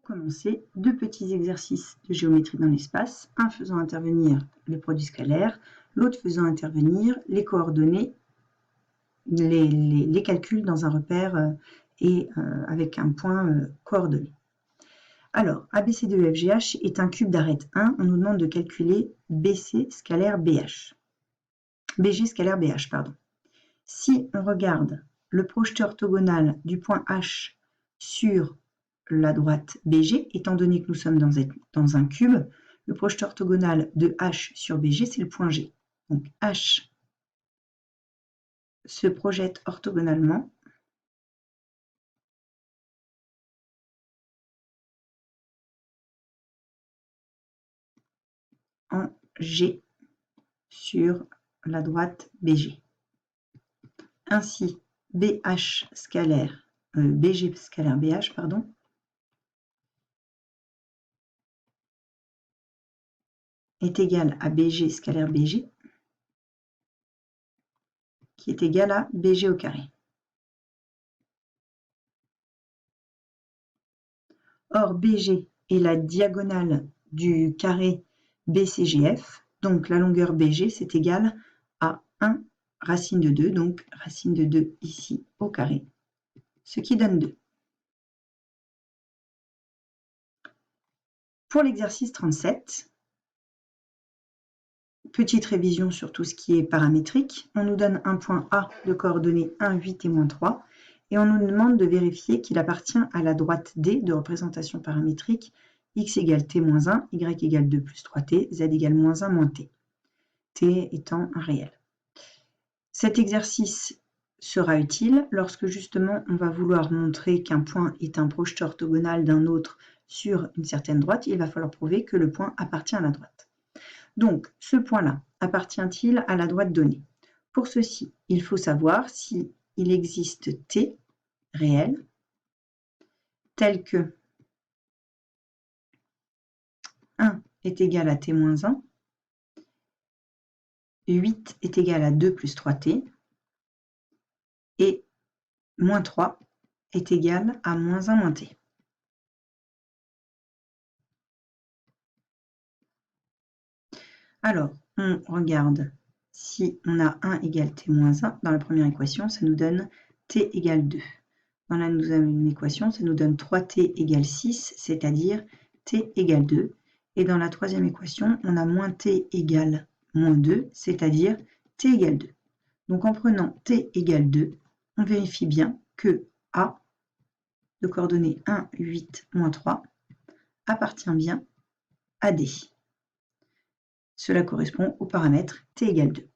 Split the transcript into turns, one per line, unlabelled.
commencer, deux petits exercices de géométrie dans l'espace, un faisant intervenir le produit scalaire, l'autre faisant intervenir les coordonnées, les calculs dans un repère et avec un point coordonné. Alors, ABCDEFGH est un cube d'arête 1, on nous demande de calculer BC scalaire BH. BG scalaire BH, pardon. Si on regarde le projeté orthogonal du point H sur la droite BG, étant donné que nous sommes dans un cube, le projeté orthogonal de H sur BG, c'est le point G. Donc H se projette orthogonalement en G sur la droite BG. Ainsi, BH scalaire, BG scalaire BH, pardon, est égal à BG scalaire BG, qui est égal à BG au carré. Or, BG est la diagonale du carré BCGF, donc la longueur BG, c'est égal à 1 racine de 2, donc racine de 2 ici au carré, ce qui donne 2. Pour l'exercice 37, petite révision sur tout ce qui est paramétrique, on nous donne un point A de coordonnées 1, 8 et moins 3, et on nous demande de vérifier qu'il appartient à la droite D de représentation paramétrique x égale t moins 1, y égale 2 plus 3t, z égale moins 1 moins t, t étant un réel. Cet exercice sera utile lorsque justement on va vouloir montrer qu'un point est un projeté orthogonal d'un autre sur une certaine droite, il va falloir prouver que le point appartient à la droite. Donc, ce point-là appartient-il à la droite donnée? Pour ceci, il faut savoir s'il existe t réel, tel que 1 est égal à t moins 1, 8 est égal à 2 plus 3t, et moins 3 est égal à moins 1 moins t. Alors, on regarde si on a 1 égale t moins 1. Dans la première équation, ça nous donne t égale 2. Dans la deuxième équation, ça nous donne 3t égale 6, c'est-à-dire t égale 2. Et dans la troisième équation, on a moins t égale moins 2, c'est-à-dire t égale 2. Donc en prenant t égale 2, on vérifie bien que A, de coordonnées 1, 8, moins 3, appartient bien à D. Cela correspond au paramètre t égale 2.